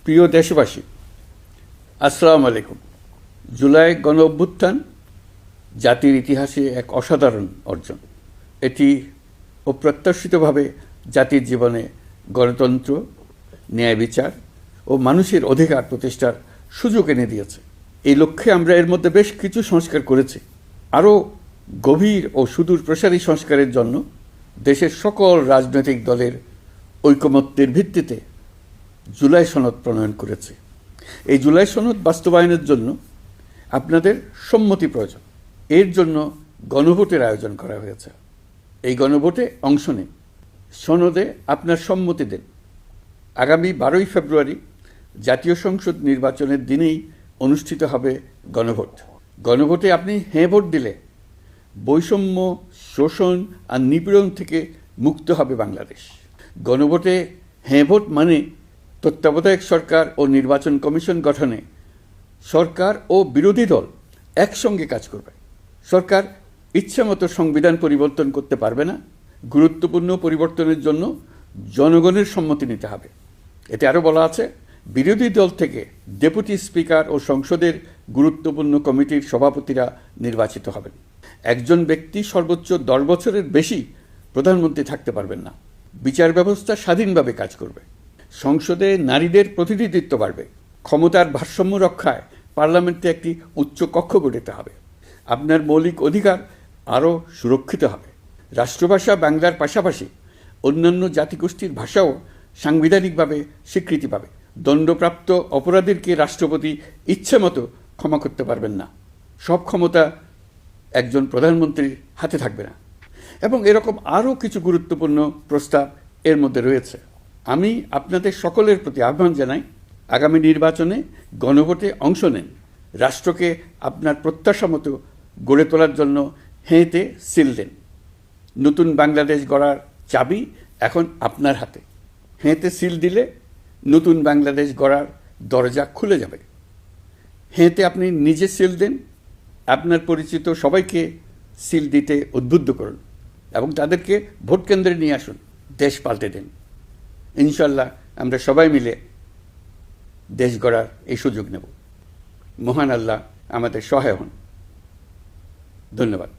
প্রিয় দেশবাসী, আসসালামু আলাইকুম। জুলাই গণ অভ্যুত্থান জাতির ইতিহাসে এক অসাধারণ অর্জন। এটি অপ্রত্যাশিতভাবে জাতির জীবনে গণতন্ত্র, ন্যায় বিচার ও মানুষের অধিকার প্রতিষ্ঠার সুযোগ এনে দিয়েছে। এই লক্ষ্যে আমরা এর মধ্যে বেশ কিছু সংস্কার করেছি। আরও গভীর ও সুদূর প্রসারী সংস্কারের জন্য দেশের সকল রাজনৈতিক দলের ঐকমত্যের ভিত্তিতে জুলাই সনদ প্রণয়ন করেছে। এই জুলাই সনদ বাস্তবায়নের জন্য আপনাদের সম্মতি প্রয়োজন। এর জন্য গণভোটের আয়োজন করা হয়েছে। এই গণভোটে অংশ নিন, সনদে আপনার সম্মতি দেন। আগামী 12ই ফেব্রুয়ারি জাতীয় সংসদ নির্বাচনের দিনেই অনুষ্ঠিত হবে গণভোট। গণভোটে আপনি হ্যাঁ ভোট দিলে বৈষম্য, শোষণ আর নিপীড়ন থেকে মুক্ত হবে বাংলাদেশ। গণভোটে হ্যাঁ ভোট মানে তত্ত্বাবধায়ক সরকার ও নির্বাচন কমিশন গঠনে সরকার ও বিরোধী দল একসঙ্গে কাজ করবে। সরকার ইচ্ছামতো সংবিধান পরিবর্তন করতে পারবে না। গুরুত্বপূর্ণ পরিবর্তনের জন্য জনগণের সম্মতি নিতে হবে। এতে আরও বলা আছে, বিরোধী দল থেকে ডেপুটি স্পিকার ও সংসদের গুরুত্বপূর্ণ কমিটির সভাপতিরা নির্বাচিত হবেন। একজন ব্যক্তি সর্বোচ্চ 10 বছরের বেশি প্রধানমন্ত্রী থাকতে পারবেন না। বিচার ব্যবস্থা স্বাধীনভাবে কাজ করবে। সংসদে নারীদের প্রতিনিধিত্ব বাড়বে। ক্ষমতার ভারসাম্য রক্ষায় পার্লামেন্টে একটি উচ্চ কক্ষ গঠিত হবে। আপনার মৌলিক অধিকার আরও সুরক্ষিত হবে। রাষ্ট্রভাষা বাংলার পাশাপাশি অন্যান্য জাতিগোষ্ঠীর ভাষাও সাংবিধানিকভাবে স্বীকৃতি পাবে। দণ্ডপ্রাপ্ত অপরাধীকে রাষ্ট্রপতি ইচ্ছেমতো ক্ষমা করতে পারবেন না। সব ক্ষমতা একজন প্রধানমন্ত্রীর হাতে থাকবে না। এবং এরকম আরও কিছু গুরুত্বপূর্ণ প্রস্তাব এর মধ্যে রয়েছে। আমি আপনাদের সকলের প্রতি আহ্বান জানাই, আগামী নির্বাচনে গণভোটে অংশ নেন। রাষ্ট্রকে আপনার প্রত্যাশা মতো গড়ে তোলার জন্য হেঁতে সিল দেন। নতুন বাংলাদেশ গড়ার চাবি এখন আপনার হাতে। হেঁতে সিল দিলে নতুন বাংলাদেশ গড়ার দরজা খুলে যাবে। হেঁতে আপনি নিজে সিল দেন, আপনার পরিচিত সবাইকে সিল দিতে উদ্বুদ্ধ করুন এবং তাদেরকে ভোট কেন্দ্রে নিয়ে আসুন। দেশ পাল্টে দেন। ইনশাল্লাহ আমরা সবাই মিলে দেশ গড়ার এই সুযোগ নেব। মহান আল্লাহ আমাদের সহায় হন। ধন্যবাদ।